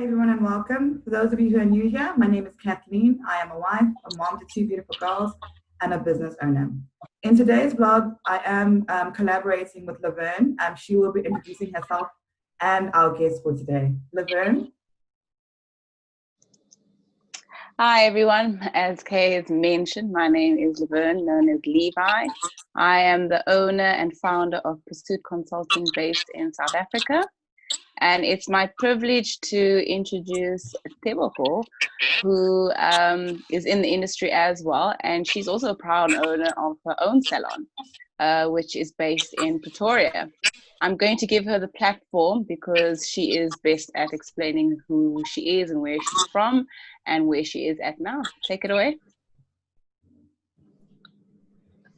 Hi, everyone, and welcome. For those of you who are new here, my name is Kathleen. I am a wife, a mom to two beautiful girls, and a business owner. In today's vlog, I am collaborating with Laverne. She will be introducing herself and our guest for today. Laverne? Hi, everyone. As Kay has mentioned, my name is Laverne, known as Levi. I am the owner and founder of Pursuit Consulting based in South Africa. And it's my privilege to introduce Tebogo, who is in the industry as well. And she's also a proud owner of her own salon, which is based in Pretoria. I'm going to give her the platform because she is best at explaining who she is and where she's from and where she is at now. Take it away.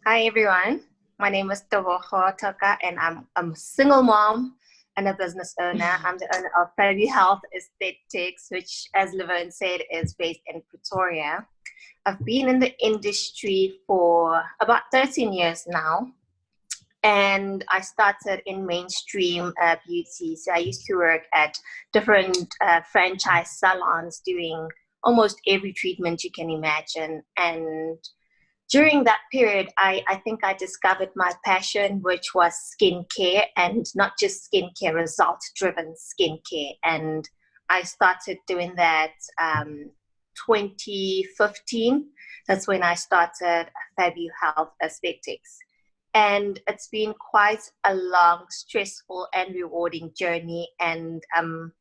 Hi, everyone. My name is Tebogo Thoka, and I'm a single mom and a business owner. I'm the owner of Fabu-Health Aesthetics, which, as Laverne said, is based in Pretoria. I've been in the industry for about 13 years now, and I started in mainstream beauty. So I used to work at different franchise salons doing almost every treatment you can imagine. And during that period, I think I discovered my passion, which was skincare, and not just skincare, result-driven skincare. And I started doing that 2015. That's when I started Fabu-Health Aesthetics. And it's been quite a long, stressful, and rewarding journey. And I'm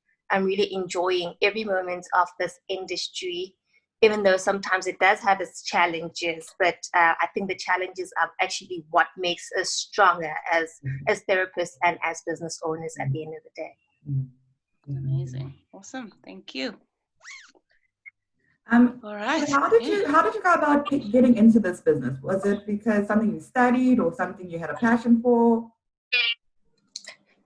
really enjoying every moment of this industry, even though sometimes it does have its challenges. But I think the challenges are actually what makes us stronger as therapists and as business owners at the end of the day. Amazing. Awesome. Thank you. All right. So how did you go about getting into this business? Was it because something you studied or something you had a passion for?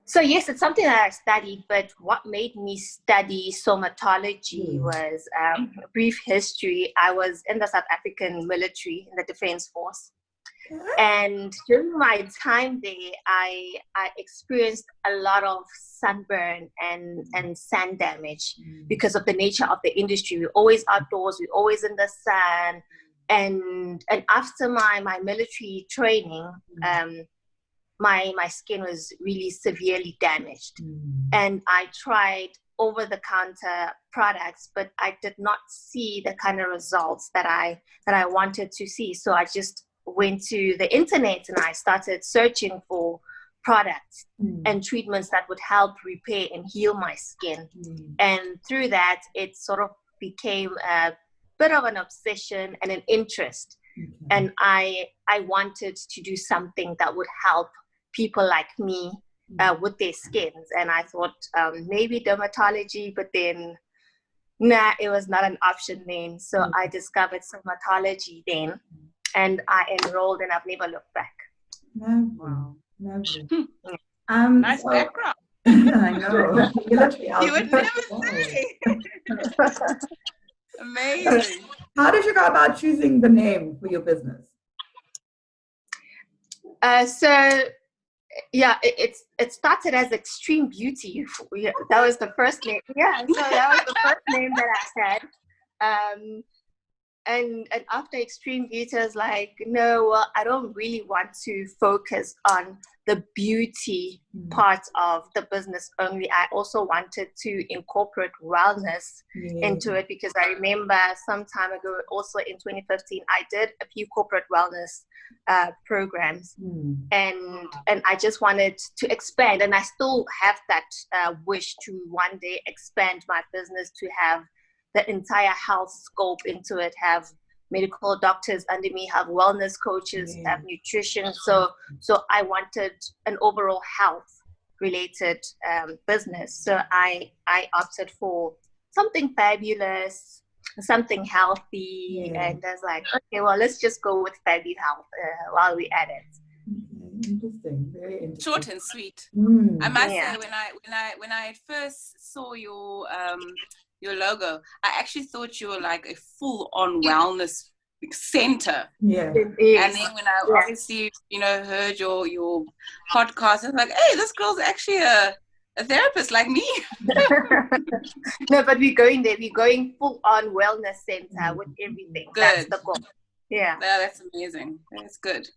So yes, it's something that I studied, but what made me study somatology was a brief history. I was in the South African military, in the Defense Force. And during my time there, I experienced a lot of sunburn and sun damage because of the nature of the industry. We're always outdoors, we're always in the sun. And after my military training, my skin was really severely damaged. And I tried over-the-counter products, but I did not see the kind of results that I wanted to see. So I just went to the internet and I started searching for products and treatments that would help repair and heal my skin. And through that, it sort of became a bit of an obsession and an interest. And I wanted to do something that would help people like me with their skins. And I thought maybe dermatology, but then nah, it was not an option then. So I discovered somatology then, and I enrolled, and I've never looked back. Wow. Lovely. Nice background. I know. You would never say. Amazing. How did you go about choosing the name for your business? Yeah, it started as Extreme Beauty. That was the first name. Yeah, so that was the first name that I had. And after Extreme Beauty, I was like, no, well, I don't really want to focus on the beauty part of the business only. I also wanted to incorporate wellness into it, because I remember some time ago, also in 2015, I did a few corporate wellness programs, and I just wanted to expand, and I still have that wish to one day expand my business to have the entire health scope into it, have medical doctors under me, have wellness coaches, have nutrition. So I wanted an overall health related business. So I opted for something fabulous, something healthy, and I was like, okay, well, let's just go with Fabu-Health while we're at it. Interesting, very interesting. Short and sweet. I must say, when I first saw your logo, I actually thought you were like a full-on wellness center. Yeah. And then when I obviously, heard your podcast, I was like, hey, this girl's actually a a therapist like me. No, but we're going there. We're going full on wellness center with everything. Good. That's the goal. Yeah. That's amazing. That's good.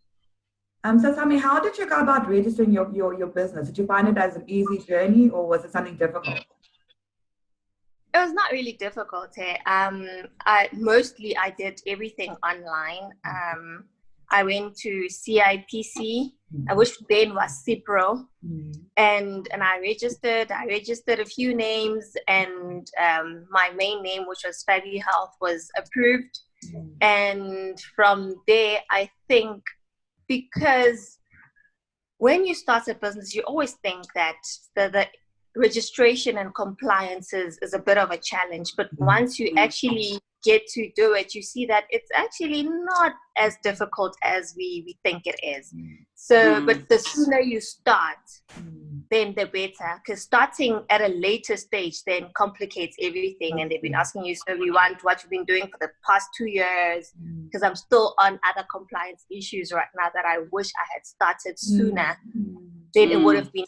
So tell me, how did you go about registering your business? Did you find it as an easy journey, or was it something difficult? It was not really difficult. I did everything online. I went to CIPC, which then was CIPRO, and I registered. I registered a few names, and my main name, which was Fabu-Health, was approved. And from there, I think, because when you start a business, you always think that the registration and compliance is a bit of a challenge. But once you actually get to do it, you see that it's actually not as difficult as we think it is. So, but the sooner you start, then the better. Because starting at a later stage then complicates everything. And they've been asking you, so we want what you've been doing for the past 2 years. Because I'm still on other compliance issues right now that I wish I had started sooner. Then it would have been.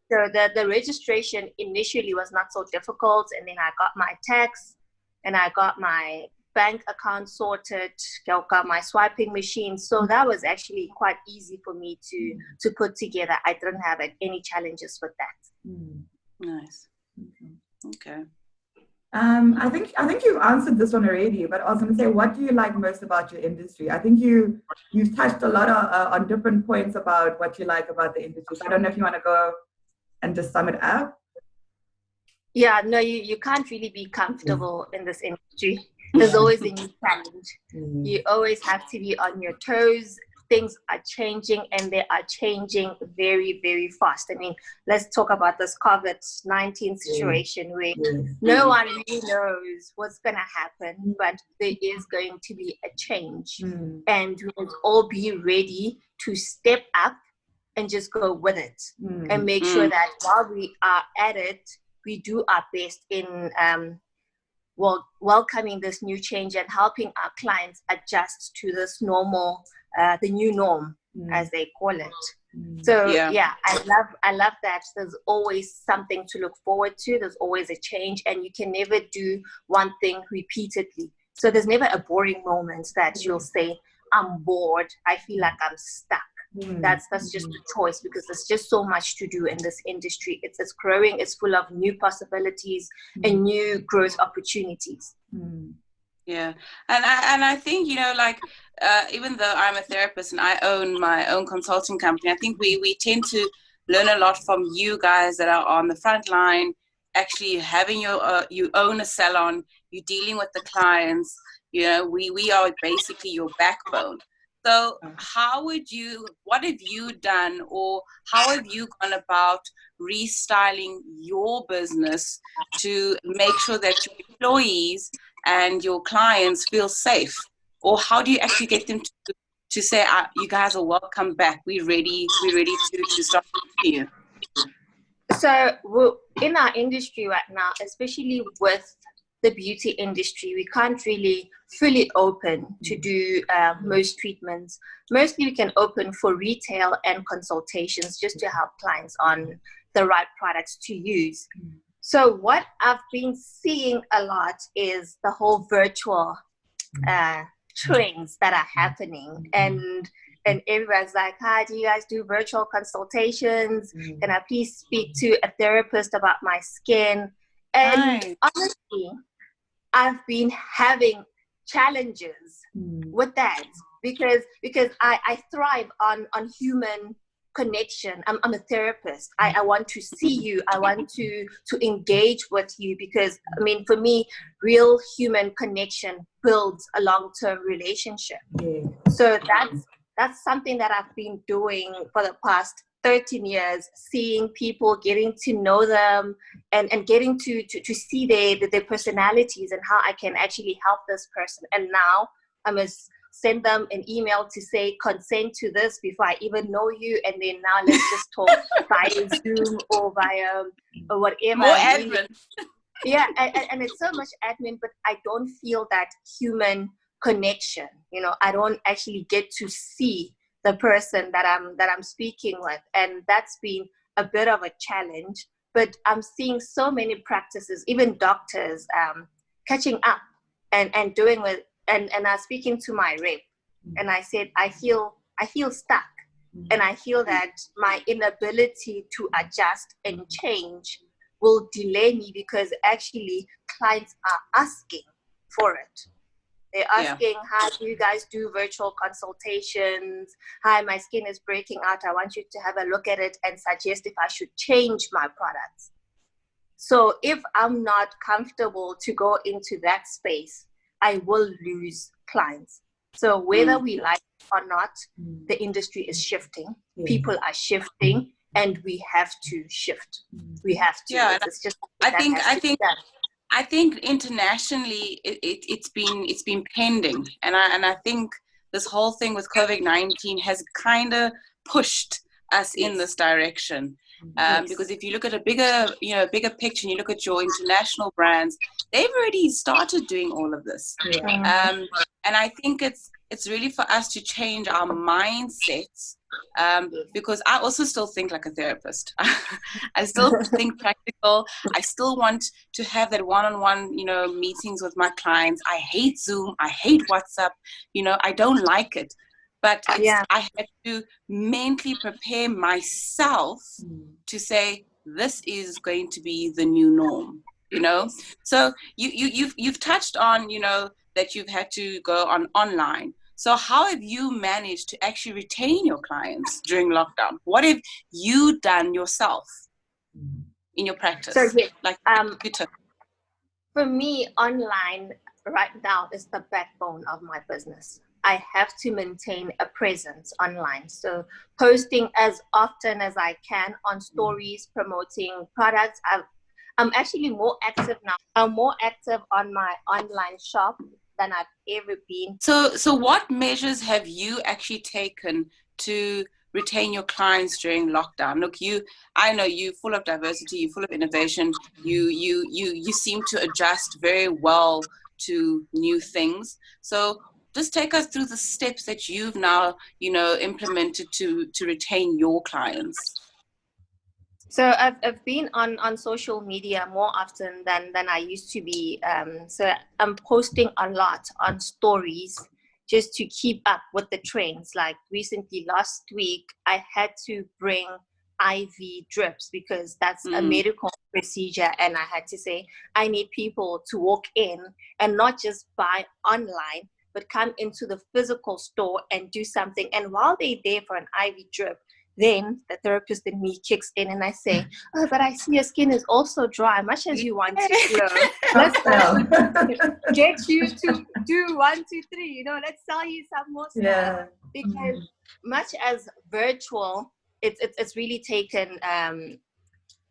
So the registration initially was not so difficult, and then I got my tax, and I got my bank account sorted, got my swiping machine. So that was actually quite easy for me to put together. I didn't have any challenges with that. Nice. Okay. I think you've answered this one already, but I was going to say, what do you like most about your industry? I think you've touched a lot on different points about what you like about the industry. So I don't know if you want to go and just sum it up. Yeah, no, you can't really be comfortable in this industry. There's always a new challenge. You always have to be on your toes. Things are changing, and they are changing very, very fast. I mean, let's talk about this COVID-19 situation where no one really knows what's going to happen, but there is going to be a change. And we must all be ready to step up and just go with it and make sure that while we are at it, we do our best in welcoming this new change and helping our clients adjust to this normal, the new norm, as they call it. So I love that there's always something to look forward to. There's always a change, and you can never do one thing repeatedly. So there's never a boring moment that you'll say, I'm bored, I feel like I'm stuck. That's just a choice, because there's just so much to do in this industry. It's growing, it's full of new possibilities and new growth opportunities. Yeah, and I think, even though I'm a therapist and I own my own consulting company, I think we tend to learn a lot from you guys that are on the front line, actually having you own a salon, you're dealing with the clients. We are basically your backbone. So what have you done, or how have you gone about restyling your business to make sure that your employees and your clients feel safe? Or how do you actually get them to say, you guys are welcome back, we're ready to start with you? So in our industry right now, especially with the beauty industry, we can't really fully open to do most treatments. Mostly we can open for retail and consultations, just to help clients on the right products to use. So what I've been seeing a lot is the whole virtual trends that are happening, and everyone's like, hi, do you guys do virtual consultations? Can I please speak to a therapist about my skin? And honestly, I've been having challenges with that because I thrive on human connection. I'm a therapist. I want to see you. I want to engage with you, because I mean, for me, real human connection builds a long-term relationship. So that's something that I've been doing for the past 13 years, seeing people, getting to know them, and getting to see their personalities and how I can actually help this person. And now I must send them an email to say, consent to this before I even know you, and then now let's just talk via Zoom or via or whatever. More admin. Yeah, and it's so much admin, but I don't feel that human connection. I don't actually get to see the person that I'm speaking with, and that's been a bit of a challenge. but I'm seeing so many practices, even doctors, catching up and doing with, and I was speaking to my rep, and I said, I feel stuck, and I feel that my inability to adjust and change will delay me, because actually clients are asking for it. They're asking, how do you guys do virtual consultations? Hi, my skin is breaking out. I want you to have a look at it and suggest if I should change my products. So if I'm not comfortable to go into that space, I will lose clients. So whether we like it or not, the industry is shifting. People are shifting, and we have to shift. We have to. Yeah, it's just I think internationally it's been pending, and I think this whole thing with COVID-19 has kind of pushed us in this direction. Because if you look at a bigger picture, and you look at your international brands, they've already started doing all of this. And I think it's really for us to change our mindsets. Because I also still think like a therapist. I still think practical. I still want to have that one-on-one, meetings with my clients. I hate Zoom. I hate WhatsApp. I don't like it. But I had to mentally prepare myself to say, this is going to be the new norm, So you've touched on, that you've had to go online. So how have you managed to actually retain your clients during lockdown? What have you done yourself in your practice? So, yes, like for me, online right now is the backbone of my business. I have to maintain a presence online. So posting as often as I can on stories, promoting products. I'm actually more active now. I'm more active on my online shop than I've ever been. So what measures have you actually taken to retain your clients during lockdown? Look, I know you're full of diversity, you're full of innovation. You seem to adjust very well to new things. So just take us through the steps that you've now, implemented to retain your clients. So I've been on social media more often than I used to be. So I'm posting a lot on stories just to keep up with the trends. Like recently, last week, I had to bring IV drips because that's a medical procedure. And I had to say, I need people to walk in and not just buy online, but come into the physical store and do something. And while they're there for an IV drip, then the therapist in me kicks in and I say, oh, but I see your skin is also dry. Much as you want to glow, let's get you to do 1, 2, 3. Let's sell you some more stuff. Yeah. Because much as virtual, it's really taken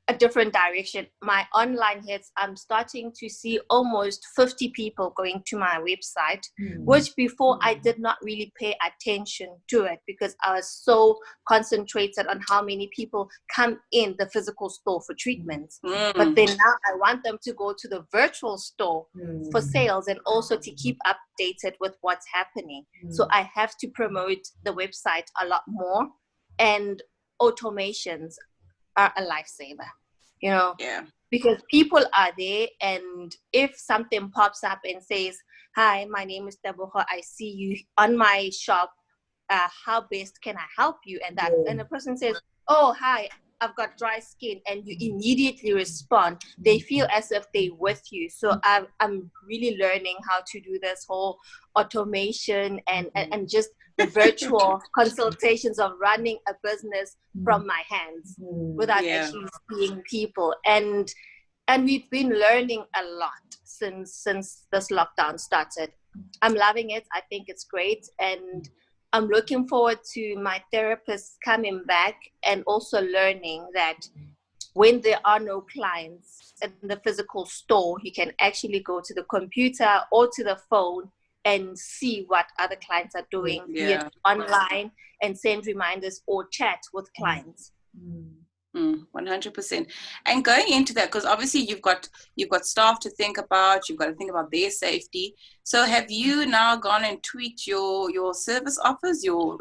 a different direction. My online hits, I'm starting to see almost 50 people going to my website, which before I did not really pay attention to it because I was so concentrated on how many people come in the physical store for treatments. But then now I want them to go to the virtual store for sales and also to keep updated with what's happening. So I have to promote the website a lot more, and automations are a lifesaver. Because people are there, and if something pops up and says, hi, my name is Tebogo, I see you on my shop, how best can I help you? And the person says, oh, hi, I've got dry skin, and you immediately respond, they feel as if they're with you. So I'm really learning how to do this whole automation and just the virtual consultations of running a business from my hands without actually seeing people. And we've been learning a lot since this lockdown started. I'm loving it. I think it's great. And I'm looking forward to my therapists coming back and also learning that when there are no clients in the physical store, you can actually go to the computer or to the phone and see what other clients are doing, be it online, and send reminders or chat with clients. 100%. And going into that, because obviously you've got staff to think about, you've got to think about their safety. So have you now gone and tweaked your service offers, your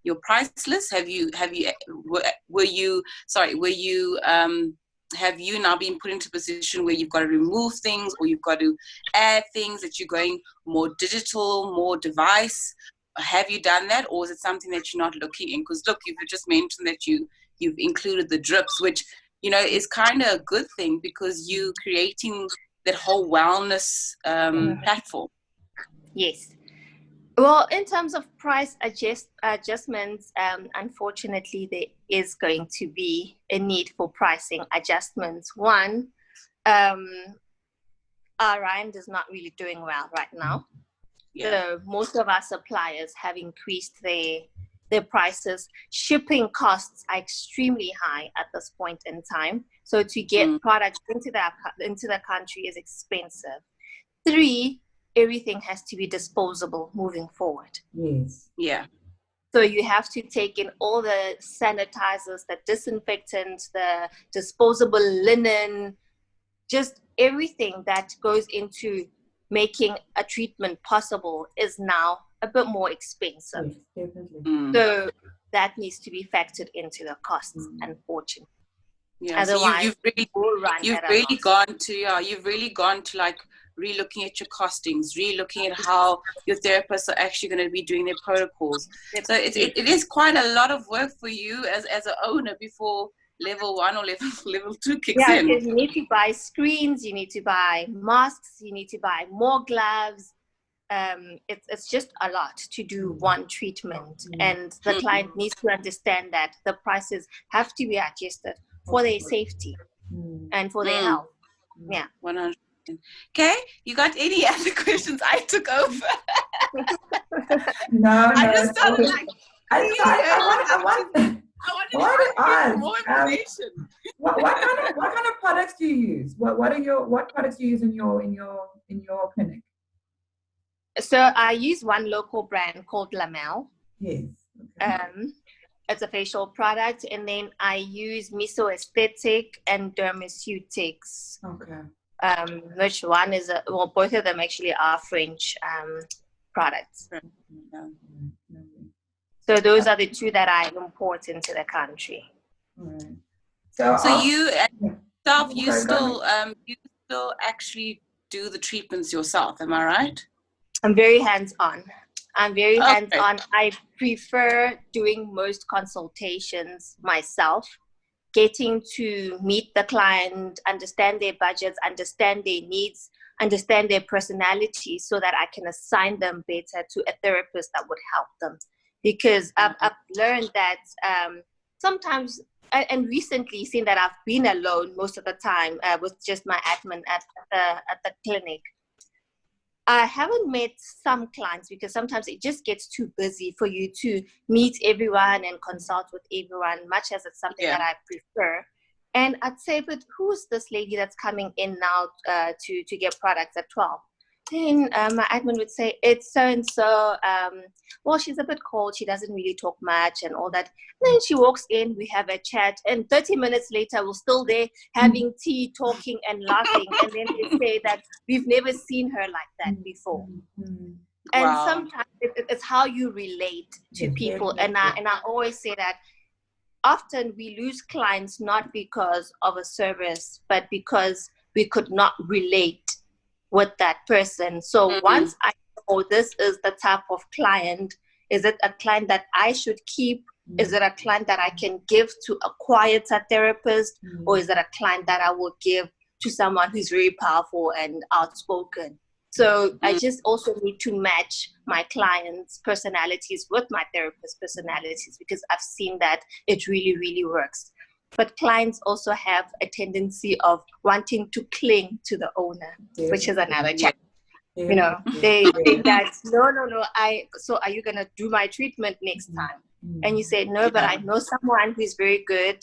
your price list? Have you have you now been put into a position where you've got to remove things, or you've got to add things, that you're going more digital, more device? Have you done that, or is it something that you're not looking in? Because look, you've just mentioned that you've included the drips, which, you know, is kind of a good thing, because you creating that whole wellness platform. Yes. Well, in terms of price adjustments, unfortunately, there is going to be a need for pricing adjustments. One, our rand is not really doing well right now. Yeah. So most of our suppliers have increased their prices. Shipping costs are extremely high at this point in time. So to get products into the country is expensive. 3, everything has to be disposable moving forward. Yes. Yeah. So you have to take in all the sanitizers, the disinfectants, the disposable linen, just everything that goes into making a treatment possible is now a bit more expensive. Yes, definitely. So that needs to be factored into the costs, unfortunately. Yeah, otherwise, so you've really gone to like re-looking at your costings, re-looking at how your therapists are actually going to be doing their protocols. So it is quite a lot of work for you as an owner before level 1 or level 2 kicks in. Yeah, you need to buy screens, you need to buy masks, you need to buy more gloves. It's just a lot to do one treatment, and the client needs to understand that the prices have to be adjusted for their safety and for their health. Yeah. 100%. Okay, you got any other questions? I took over. No, I just started like, I want to get more information. What kind of products do you use? What products do you use in your clinic? So I use one local brand called Lamel. Yes. Okay. It's a facial product, and then I use Miso Aesthetic and Dermaceutics. Okay. Which one is both of them actually are French products. So those are the 2 that I import into the country. Right. So you yourself, you still actually do the treatments yourself, am I right? I'm very hands-on. I prefer doing most consultations myself, getting to meet the client, understand their budgets, understand their needs, understand their personality, so that I can assign them better to a therapist that would help them. Because I've learned that sometimes, and recently seen that I've been alone most of the time with just my admin at the clinic. I haven't met some clients because sometimes it just gets too busy for you to meet everyone and consult with everyone, much as it's something that I prefer. And I'd say, but who's this lady that's coming in now to get products at 12? Then my admin would say, it's so-and-so. Well, she's a bit cold. She doesn't really talk much and all that. And then she walks in, we have a chat, and 30 minutes later, we're still there having tea, talking and laughing. And then they say that we've never seen her like that before. And sometimes it's how you relate to people. And I always say that often we lose clients not because of a service, but because we could not relate with that person. So once I know this is the type of client, is it a client that I should keep? Is it a client that I can give to a quieter therapist? Or is it a client that I will give to someone who's very powerful and outspoken? So I just also need to match my clients' personalities with my therapist's personalities, because I've seen that it really, really works. But clients also have a tendency of wanting to cling to the owner, which is another challenge. You know, they think that, no, so are you going to do my treatment next time? And you say, no, but I know someone who's very good.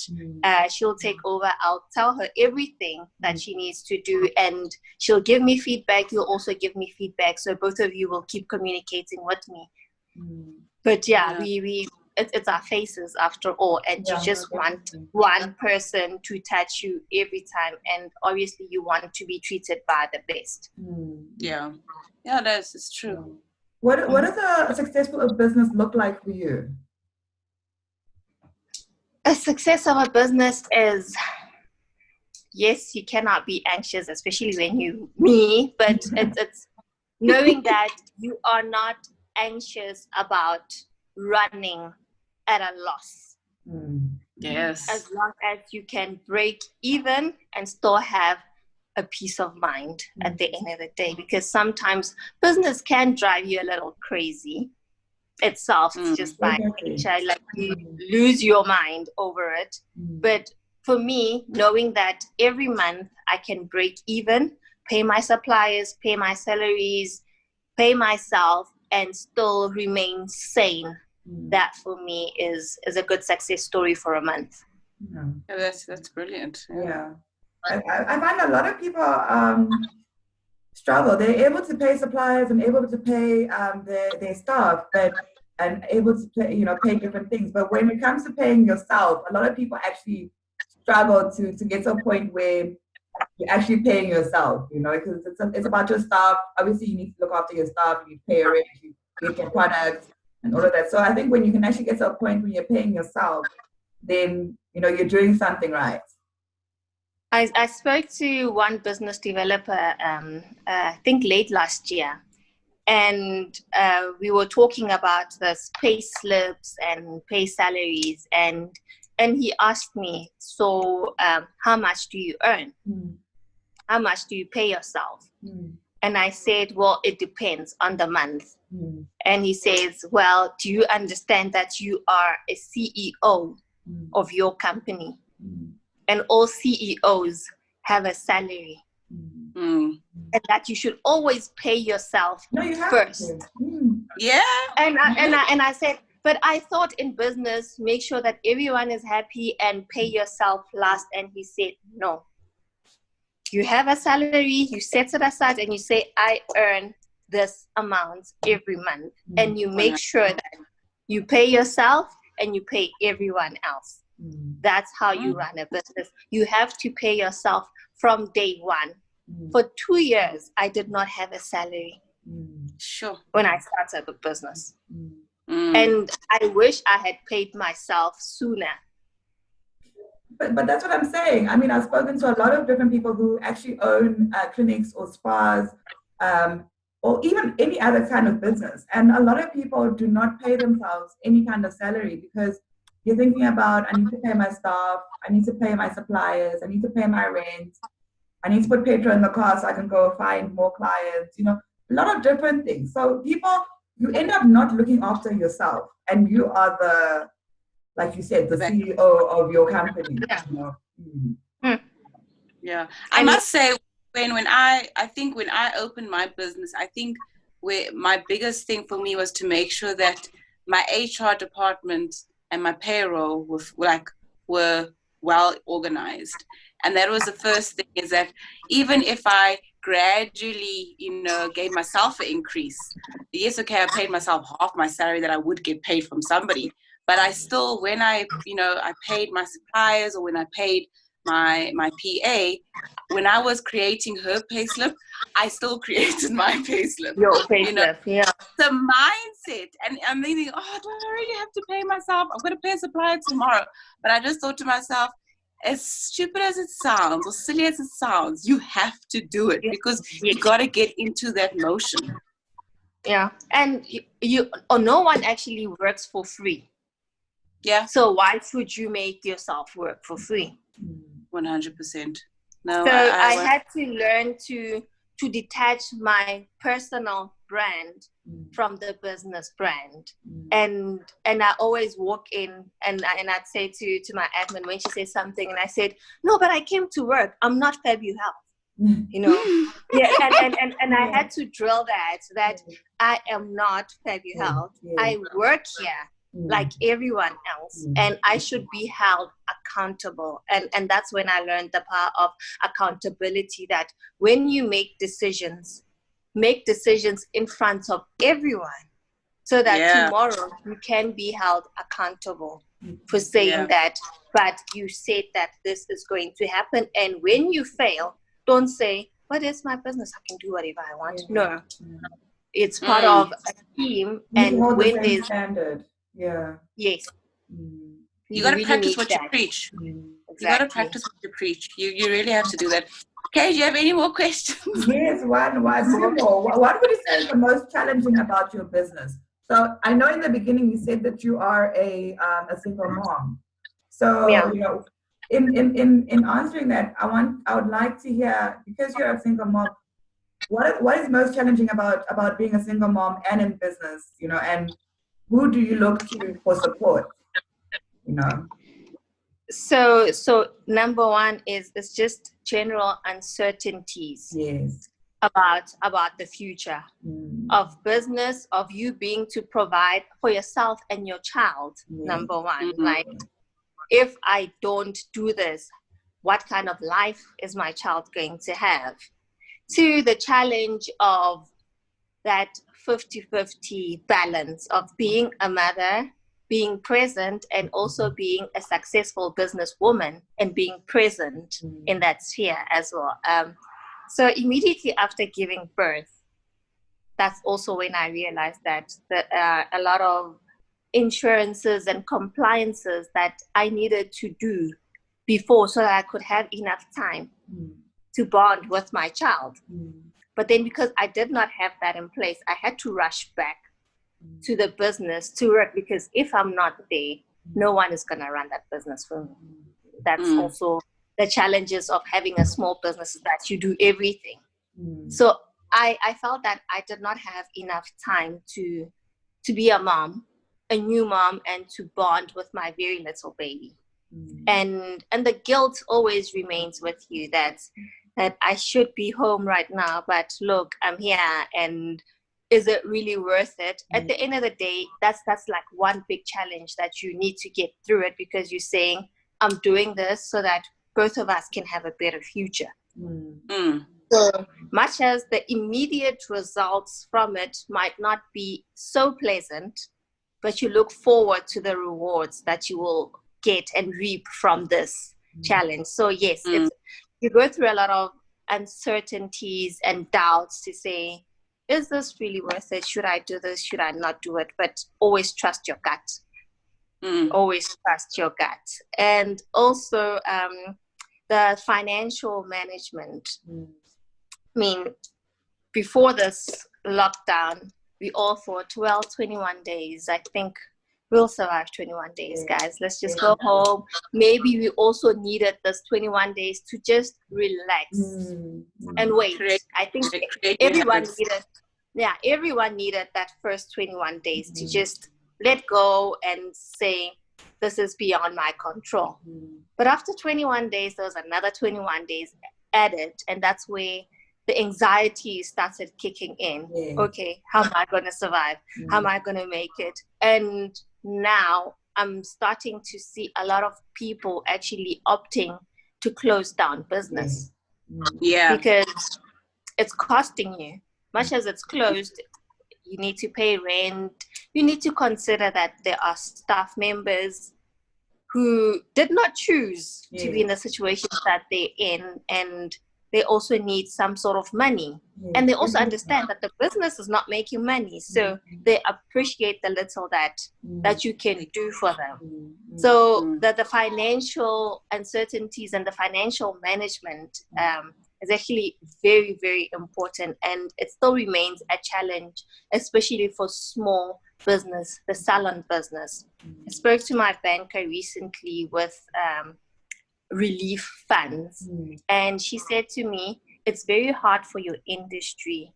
She'll take over. I'll tell her everything that she needs to do, and she'll give me feedback. You'll also give me feedback. So both of you will keep communicating with me. But it's our faces after all, and you just want one person to touch you every time, and obviously you want to be treated by the best. It's true. What does a successful business look like for you? A success of a business is, yes, you cannot be anxious, especially when but it's knowing that you are not anxious about running at a loss. Yes. As long as you can break even and still have a peace of mind at the end of the day, because sometimes business can drive you a little crazy itself, just by nature, like you lose your mind over it. But for me, knowing that every month I can break even, pay my suppliers, pay my salaries, pay myself, and still remain sane, that for me is a good success story for a month. Yeah, that's brilliant. Yeah. I find a lot of people struggle. They're able to pay suppliers and able to pay their staff, and able to pay different things. But when it comes to paying yourself, a lot of people actually struggle to get to a point where you're actually paying yourself, because it's about your staff. Obviously, you need to look after your staff, you pay a rent, you get your products and all of that. So I think when you can actually get to a point when you're paying yourself, then you're doing something right. I spoke to one business developer, I think late last year, and we were talking about the pay slips and pay salaries, and he asked me, so how much do you earn? How much do you pay yourself? And I said, well, it depends on the month. And he says, well, do you understand that you are a CEO of your company? And all CEOs have a salary. And that you should always pay yourself first. Yeah. And I said, but I thought in business, make sure that everyone is happy and pay yourself last. And he said, no. You have a salary, you set it aside, and you say, I earn this amount every month. And you make sure that you pay yourself and you pay everyone else. That's how you run a business. You have to pay yourself from day one. For 2 years, I did not have a salary. Sure. When I started the business. And I wish I had paid myself sooner. But that's what I'm saying. I mean, I've spoken to a lot of different people who actually own clinics or spas, or even any other kind of business. And a lot of people do not pay themselves any kind of salary, because you're thinking about, I need to pay my staff, I need to pay my suppliers, I need to pay my rent, I need to put petrol in the car so I can go find more clients, a lot of different things. So you end up not looking after yourself, and you are the, like you said, the CEO of your company. Yeah. I must say, when I think when I opened my business, I think my biggest thing for me was to make sure that my HR department and my payroll were well organized. And that was the first thing, is that even if I gradually, gave myself an increase, yes, okay, I paid myself half my salary that I would get paid from somebody, but I still, when I paid my suppliers, or when I paid my PA, when I was creating her payslip, I still created my payslip. Your payslip, yeah. The mindset, and I'm thinking, oh, do I really have to pay myself? I'm going to pay a supplier tomorrow. But I just thought to myself, as stupid as it sounds, or silly as it sounds, you have to do it, because you got to get into that motion. Yeah, and no one actually works for free. Yeah. So why should you make yourself work for free? 100%. No. So I had to learn to detach my personal brand from the business brand. And I always walk in and I'd say to my admin when she says something, and I said, no, but I came to work. I'm not Fabu-Health. Yeah, and I had to drill that I am not Fabu-Health. I work here like everyone else, and I should be held accountable. And that's when I learned the power of accountability, that when you make decisions in front of everyone, so that tomorrow you can be held accountable for saying that, but you said that this is going to happen. And when you fail, don't say, what is my business? I can do whatever I want. No. It's part of a team. And when there's standard. Yeah. Yes. You got to really practice need what you that. preach. Exactly. You got to practice what you preach. You really have to do that. Okay, do you have any more questions? Yes, one more. What would you say is the most challenging about your business? So I know in the beginning you said that you are a single mom. So Yeah. you know, in answering that, I would like to hear, because you're a single mom, what is most challenging about being a single mom and in business? You know, and who do you look to for support? You know. So number one is just general uncertainties Yes. about the future of business, of you being to provide for yourself and your child. Yes. Number one, like, if I don't do this, what kind of life is my child going to have? To the challenge of that 50-50 balance of being a mother, being present, and also being a successful businesswoman and being present in that sphere as well. So immediately after giving birth, that's also when I realized that a lot of insurances and compliances that I needed to do before so that I could have enough time to bond with my child. But then because I did not have that in place, I had to rush back to the business to work, because if I'm not there, no one is going to run that business for me. That's also the challenges of having a small business, is that you do everything. So I felt that I did not have enough time to be a mom, a new mom, and to bond with my very little baby. And the guilt always remains with you that I should be home right now, but look, I'm here, and is it really worth it? At the end of the day, that's like one big challenge that you need to get through it, because you're saying, I'm doing this so that both of us can have a better future. So much as the immediate results from it might not be so pleasant, but you look forward to the rewards that you will get and reap from this challenge. So yes, you go through a lot of uncertainties and doubts to say, is this really worth it? Should I do this? Should I not do it? But always trust your gut. Always trust your gut. And also the financial management. I mean, before this lockdown, we all thought, well, 21 days, I think we'll survive 21 days, guys. Let's just go home. Maybe we also needed this 21 days to just relax and wait. I think everyone needed that first 21 days to just let go and say, this is beyond my control. But after 21 days, there was another 21 days added, and that's where the anxiety started kicking in. Okay, how am I going to survive? How am I going to make it? And now I'm starting to see a lot of people actually opting to close down business. Because it's costing you. Much as it's closed, you need to pay rent. You need to consider that there are staff members who did not choose to be in the situation that they're in, and they also need some sort of money. And they also understand that the business is not making money, so they appreciate the little that you can do for them. So the financial uncertainties and the financial management is actually very, very important, and it still remains a challenge, especially for small business, the salon business. I spoke to my banker recently with relief funds, and she said to me, it's very hard for your industry,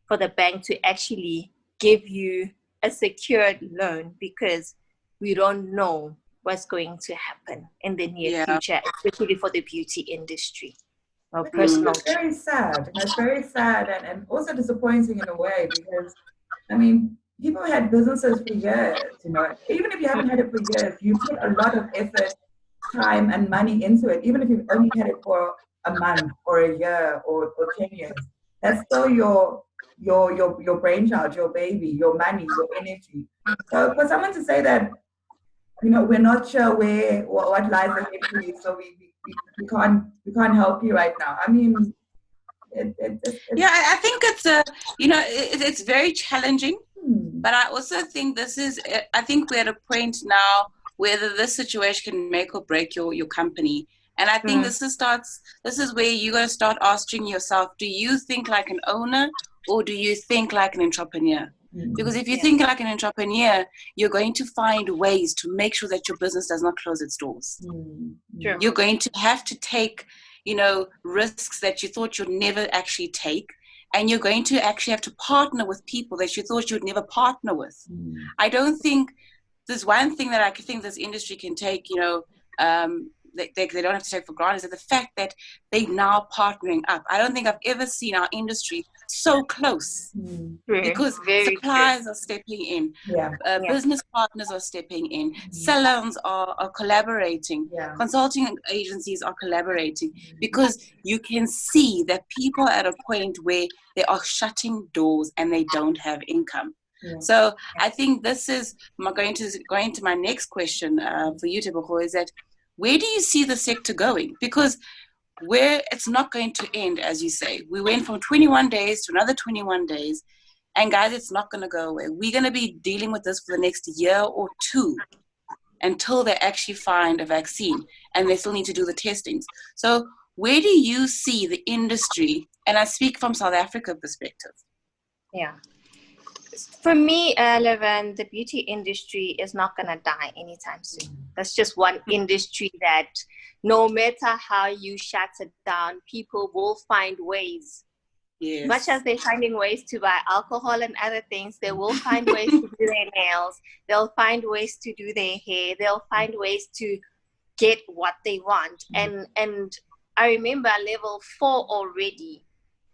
for the bank to actually give you a secured loan, because we don't know what's going to happen in the near future, especially for the beauty industry. Or personal. It's very sad. It's very sad and also disappointing in a way, because I mean, people had businesses for years, you know. Even if you haven't had it for years, you put a lot of effort, time, and money into it. Even if you've only had it for a month or a year or 10 years, that's still your brainchild, your baby, your money, your energy. So for someone to say that, you know, we're not sure what lies ahead for you, so we can't help you right now. I mean, I think it's it's very challenging, but I also think I think we're at a point now whether this situation can make or break your company. And I think this is where you got to start asking yourself, do you think like an owner or do you think like an entrepreneur? Because if you think like an entrepreneur, you're going to find ways to make sure that your business does not close its doors. Sure. You're going to have to take, risks that you thought you'd never actually take. And you're going to actually have to partner with people that you thought you'd never partner with. I don't think there's one thing that I think this industry can take, they don't have to take for granted, is that the fact that they're now partnering up. I don't think I've ever seen our industry so close because suppliers are stepping in, business partners are stepping in, salons are collaborating, consulting agencies are collaborating, because you can see that people are at a point where they are shutting doors and they don't have income. So I think this is going to my next question for you, Tebogo, is that where do you see the sector going? Because where it's not going to end, as you say. We went from 21 days to another 21 days. And guys, it's not going to go away. We're going to be dealing with this for the next year or two until they actually find a vaccine. And they still need to do the testings. So where do you see the industry? And I speak from South Africa perspective. Yeah. For me, Levan, the beauty industry is not going to die anytime soon. That's just one industry that no matter how you shut it down, people will find ways. Yes. Much as they're finding ways to buy alcohol and other things, they will find ways to do their nails. They'll find ways to do their hair. They'll find ways to get what they want. And I remember level 4 already.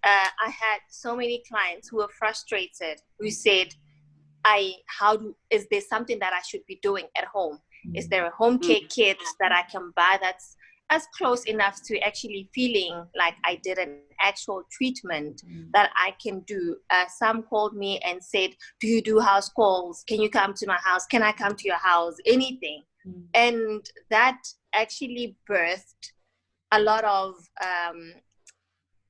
I had so many clients who were frustrated, who said, is there something that I should be doing at home? Is there a home care kit that I can buy that's as close enough to actually feeling like I did an actual treatment that I can do? Some called me and said, do you do house calls? Can you come to my house? Can I come to your house? Anything. And that actually birthed a lot of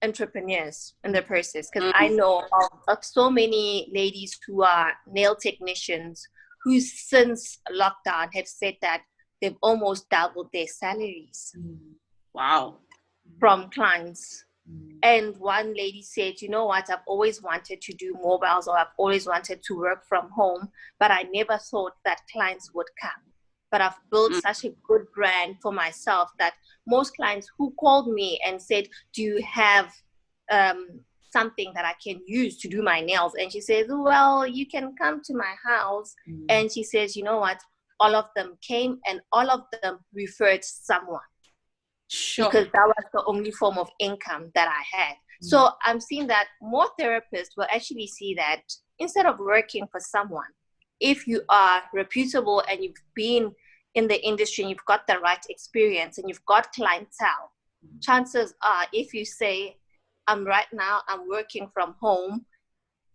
entrepreneurs in the process, because I know of so many ladies who are nail technicians who since lockdown have said that they've almost doubled their salaries. Wow. From clients. And one lady said, you know what, I've always wanted to do mobiles, or I've always wanted to work from home, but I never thought that clients would come. But I've built such a good brand for myself that most clients who called me and said, do you have something that I can use to do my nails? And she says, well, you can come to my house. And she says, you know what? All of them came and all of them referred someone. Sure. Because that was the only form of income that I had. So I'm seeing that more therapists will actually see that instead of working for someone, if you are reputable and you've been in the industry and you've got the right experience and you've got clientele, chances are if you say, I'm working from home,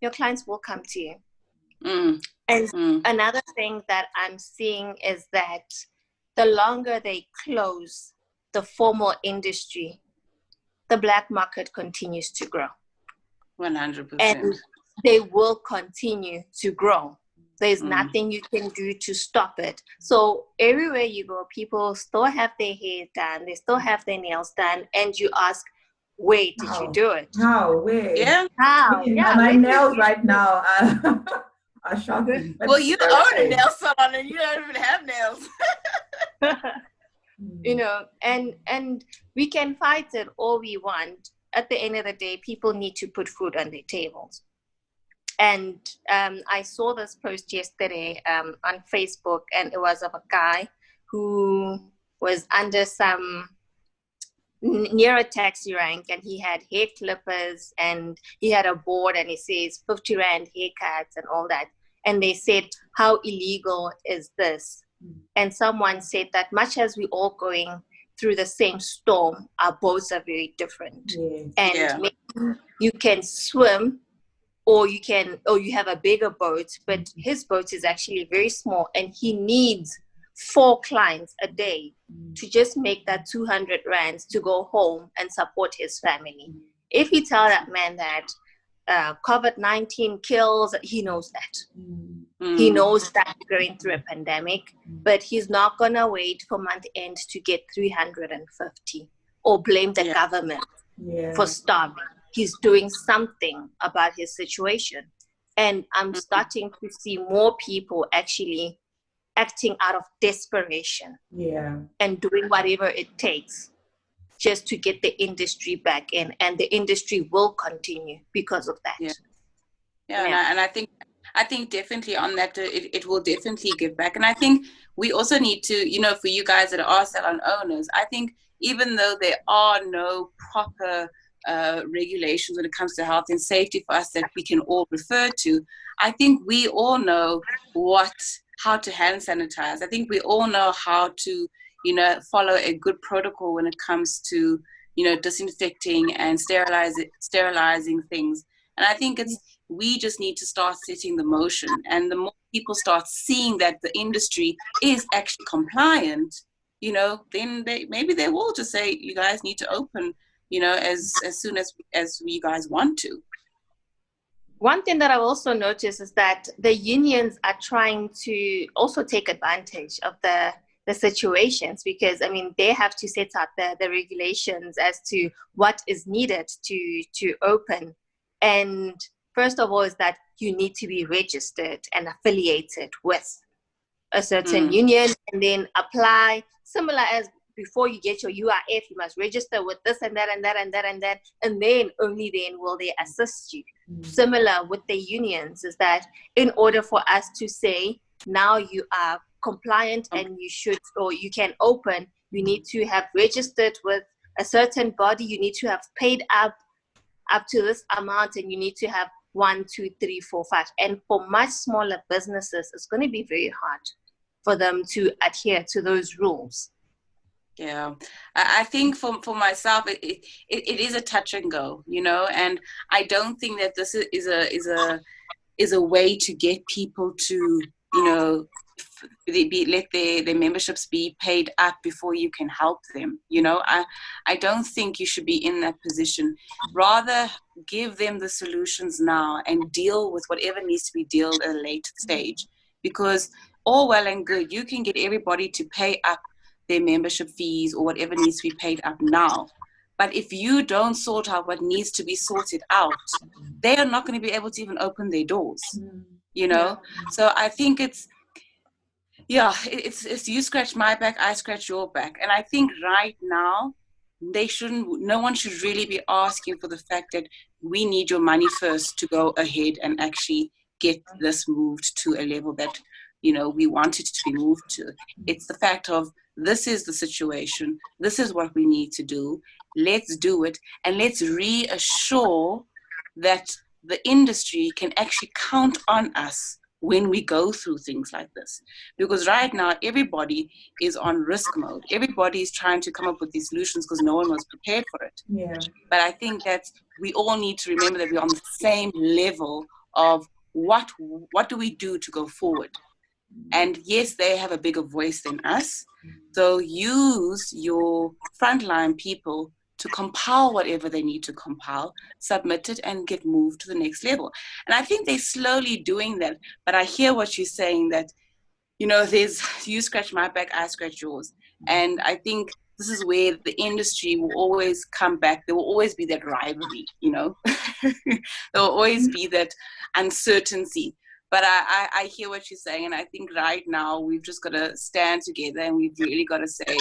your clients will come to you. And another thing that I'm seeing is that the longer they close the formal industry, the black market continues to grow. 100%. And they will continue to grow. There's nothing you can do to stop it. So everywhere you go, people still have their hair done, they still have their nails done, and you ask, where did you do it? How? Where? Yeah. How? Yeah, my nails right now are shocking. Well, you own a nail salon and you don't even have nails. You know, and we can fight it all we want. At the end of the day, people need to put food on their tables. And I saw this post yesterday on Facebook, and it was of a guy who was under near a taxi rank, and he had hair clippers and he had a board and it says 50 Rand haircuts and all that. And they said, how illegal is this? And someone said that much as we're all going through the same storm, our boats are very different. And maybe you can swim, or you have a bigger boat, but his boat is actually very small, and he needs 4 clients a day to just make that 200 rands to go home and support his family. If you tell that man that COVID-19 kills, he knows that. He knows that we're going through a pandemic, but he's not going to wait for month end to get 350 or blame the government for starving. He's doing something about his situation. And I'm starting to see more people actually acting out of desperation and doing whatever it takes just to get the industry back in. And the industry will continue because of that. And I think definitely on that, it will definitely give back. And I think we also need to, you know, for you guys that are salon owners, I think even though there are no proper regulations when it comes to health and safety for us that we can all refer to, I think we all know how to hand sanitize. I think we all know how to, you know, follow a good protocol when it comes to, you know, disinfecting and sterilizing things. And I think we just need to start setting the motion. And the more people start seeing that the industry is actually compliant, you know, then maybe they will just say, you guys need to open, you know, as soon as you guys want to. One thing that I've also noticed is that the unions are trying to also take advantage of the situations, because I mean they have to set out the regulations as to what is needed to open. And first of all is that you need to be registered and affiliated with a certain union, and then apply similar as before you get your UIF, you must register with this and that and that and that and that, and then only then will they assist you. Similar with the unions is that in order for us to say now you are compliant and you should, or you can open, you need to have registered with a certain body, you need to have paid up to this amount, and you need to have 1, 2, 3, 4, 5. And for much smaller businesses, it's going to be very hard for them to adhere to those rules. Yeah, I think for myself, it is a touch and go, you know, and I don't think that this is a way to get people to, you know, let their memberships be paid up before you can help them. You know, I don't think you should be in that position. Rather, give them the solutions now and deal with whatever needs to be dealt at a later stage. Because all well and good, you can get everybody to pay up their membership fees or whatever needs to be paid up now. But if you don't sort out what needs to be sorted out, they are not going to be able to even open their doors, you know? So I think it's you scratch my back, I scratch your back. And I think right now, no one should really be asking for the fact that we need your money first to go ahead and actually get this moved to a level that, you know, we want it to be moved to. It's the fact of, this is the situation, this is what we need to do, let's do it, and let's reassure that the industry can actually count on us when we go through things like this. Because right now, everybody is on risk mode. Everybody is trying to come up with these solutions because no one was prepared for it. Yeah. But I think that we all need to remember that we're on the same level of what do we do to go forward. And yes, they have a bigger voice than us. So use your frontline people to compile whatever they need to compile, submit it, and get moved to the next level. And I think they're slowly doing that. But I hear what you're saying, that, you know, there's, you scratch my back, I scratch yours. And I think this is where the industry will always come back. There will always be that rivalry, you know. There will always be that uncertainty. But I hear what you're saying, and I think right now we've just got to stand together, and we've really got to say,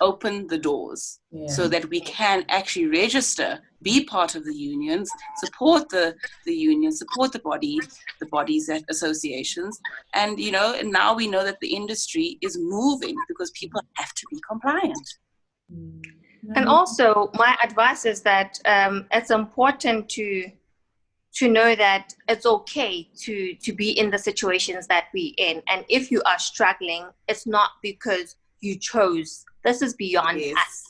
open the doors so that we can actually register, be part of the unions, support the unions, support the bodies, associations. And, you know, and now we know that the industry is moving because people have to be compliant. And also, my advice is that it's important to know that it's okay to be in the situations that we're in. And if you are struggling, it's not because you chose. This is beyond us.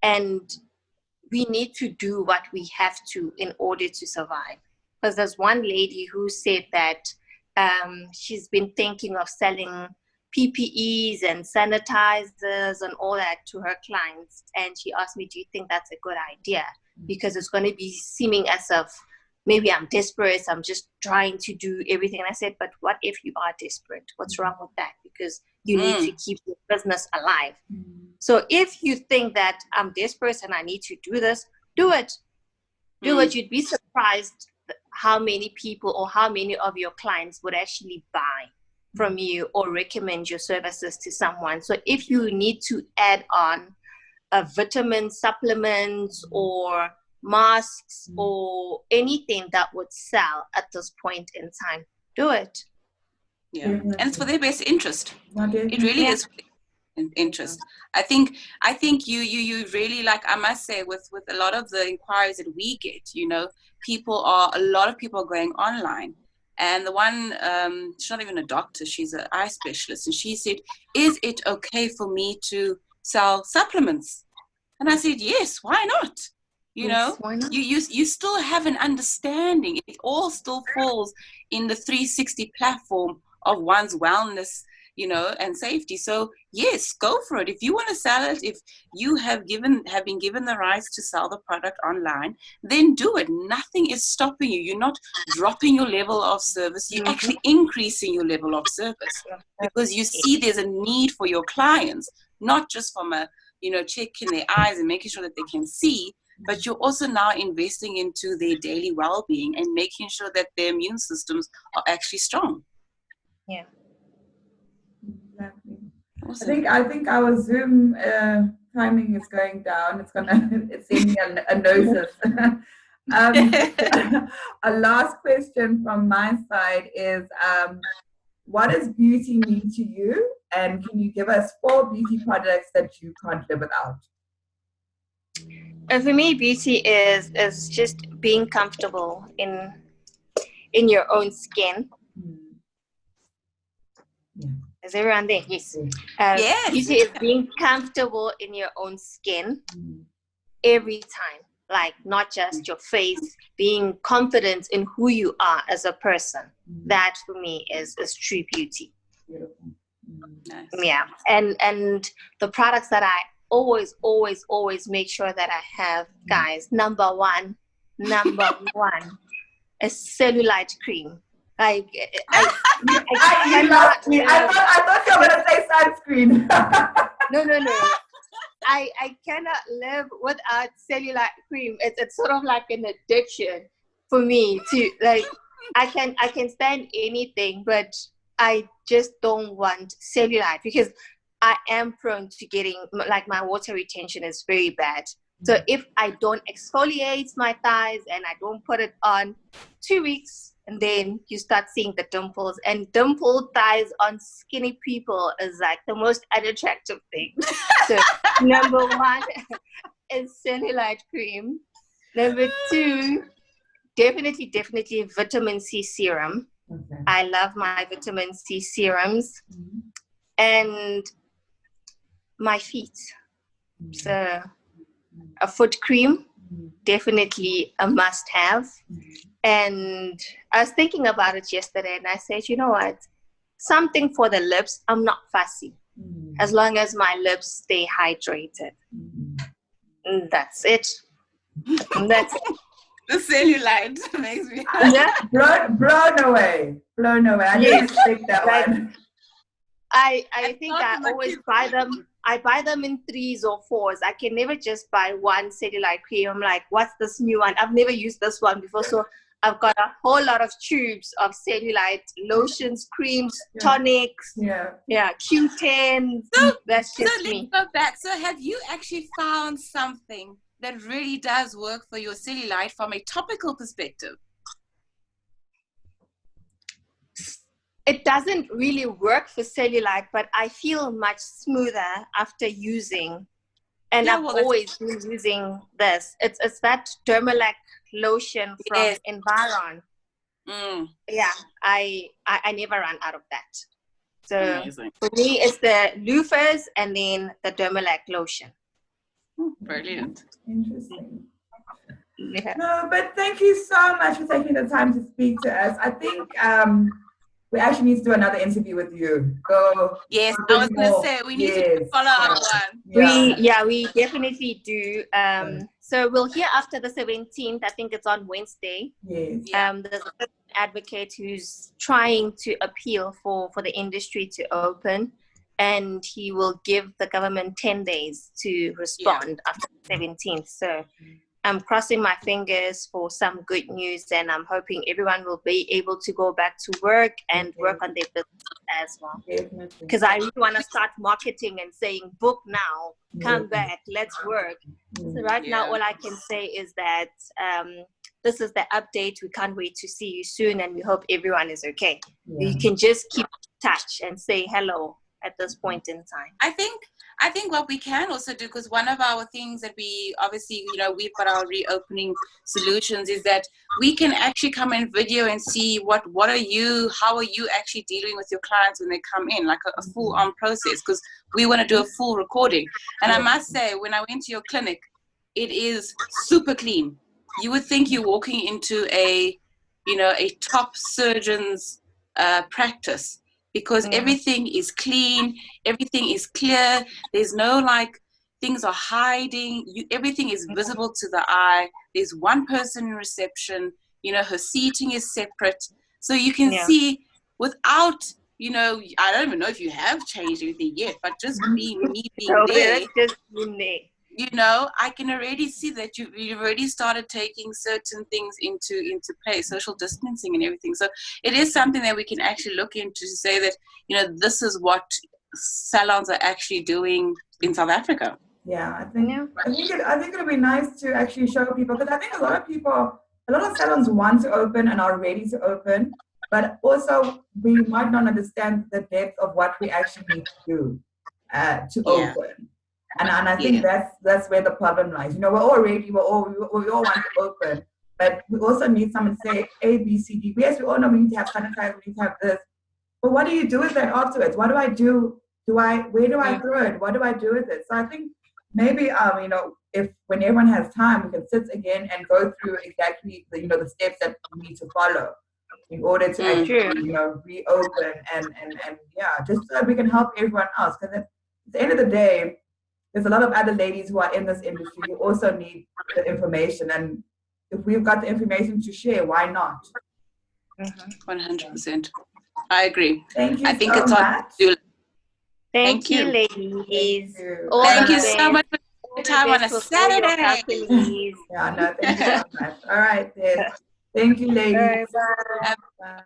And we need to do what we have to in order to survive. Because there's one lady who said that she's been thinking of selling PPEs and sanitizers and all that to her clients. And she asked me, do you think that's a good idea? Because it's going to be seeming as if maybe I'm desperate, I'm just trying to do everything. And I said, but what if you are desperate? What's wrong with that? Because you need to keep your business alive. So if you think that I'm desperate and I need to do this, do it. Do it. You'd be surprised how many people or how many of your clients would actually buy from you or recommend your services to someone. So if you need to add on a vitamin supplements or masks or anything that would sell at this point in time, do it. Yeah, and it's for their best interest. It really is interest. I think you really, like, I must say, with a lot of the inquiries that we get, you know, a lot of people are going online. And the one, she's not even a doctor, she's an eye specialist, and she said, is it okay for me to sell supplements? And I said, yes, why not? You know, you still have an understanding. It all still falls in the 360 platform of one's wellness, you know, and safety. So yes, go for it. If you want to sell it, if you have been given the rights to sell the product online, then do it. Nothing is stopping you. You're not dropping your level of service. You're actually increasing your level of service, because you see there's a need for your clients, not just from a, you know, checking their eyes and making sure that they can see, but you're also now investing into their daily well-being and making sure that their immune systems are actually strong. Yeah. Exactly. Awesome. I think our Zoom timing is going down. It's sending me a notice. A last question from my side is, what does beauty mean to you? And can you give us 4 beauty products that you can't live without? For me, beauty is just being comfortable in your own skin. Yeah. Is everyone there? Yes. Yes. Beauty is being comfortable in your own skin every time. Like, not just your face, being confident in who you are as a person. That for me is true beauty. Beautiful. Nice. Yeah. And the products that I always make sure that I have, guys, number one is cellulite cream. Like, I thought you were going to say sunscreen. No. I cannot live without cellulite cream. It's sort of like an addiction for me to, like, I can stand anything, but I just don't want cellulite because I am prone to getting, like, my water retention is very bad. So if I don't exfoliate my thighs and I don't put it on 2 weeks, and then you start seeing the dimples, and dimpled thighs on skinny people is like the most unattractive thing. So number 1 is cellulite cream. Number 2, definitely vitamin C serum. Okay. I love my vitamin C serums. And my feet. So a foot cream, definitely a must have. And I was thinking about it yesterday and I said, you know what? Something for the lips, I'm not fussy. As long as my lips stay hydrated. And that's it. That's it. The cellulite makes me blown away. I didn't expect that one. I think I always buy them. I buy them in 3s or 4s. I can never just buy one cellulite cream. I'm like, what's this new one? I've never used this one before. So I've got a whole lot of tubes of cellulite lotions, creams, tonics, Q10s. That's just me. Let's go back. So have you actually found something that really does work for your cellulite from a topical perspective? It doesn't really work for cellulite, but I feel much smoother after using. And I've always been using this. It's that Dermalac lotion from Environ. Yeah, I never run out of that. So amazing. For me, it's the loofahs and then the Dermalac lotion. Brilliant. Interesting. Yeah. No, but thank you so much for taking the time to speak to us. I think we actually need to do another interview with you. Go. Yes, go I was going to more. say, we need to do a follow-up one. We definitely do. So we'll hear after the 17th. I think it's on Wednesday. Yes. There's an advocate who's trying to appeal for the industry to open, and he will give the government 10 days to respond after the 17th. So I'm crossing my fingers for some good news, and I'm hoping everyone will be able to go back to work and work on their business as well. Because I really want to start marketing and saying, book now, come back, let's work. So right now, all I can say is that this is the update. We can't wait to see you soon, and we hope everyone is okay. You can just keep in touch and say hello at this point in time. I think what we can also do, because one of our things that we obviously, we've got our reopening solutions, is that we can actually come in video and see how are you actually dealing with your clients when they come in, like a full on process, because we want to do a full recording. And I must say, when I went to your clinic, it is super clean. You would think you're walking into a top surgeon's practice, because everything is clean, everything is clear. There's no things are hiding. Everything is visible to the eye. There's one person in reception. Her seating is separate, so you can see without. I don't even know if you have changed anything yet, but just being there. Just being there. I can already see that you've already started taking certain things into play, social distancing and everything. So it is something that we can actually look into to say that, this is what salons are actually doing in South Africa. Yeah, I think it'll be nice to actually show people, because I think a lot of salons want to open and are ready to open, but also we might not understand the depth of what we actually need to do to open. And I think that's where the problem lies. We're all ready, we all want to open, but we also need someone to say A, B, C, D. Yes, we all know we need to have sanitizer, we need to have this. But what do you do with that afterwards? What do I do? Where do I throw it? What do I do with it? So I think maybe if when everyone has time, we can sit again and go through exactly the steps that we need to follow in order to actually reopen and just so that we can help everyone else. Because at the end of the day, there's a lot of other ladies who are in this industry who also need the information. And if we've got the information to share, why not? 100%. I agree. Thank you. I think so it's much. on. Thank you, ladies. Thank you so much for your time on a Saturday. Thank you so much. All right, then. Thank you, ladies. Bye. Bye.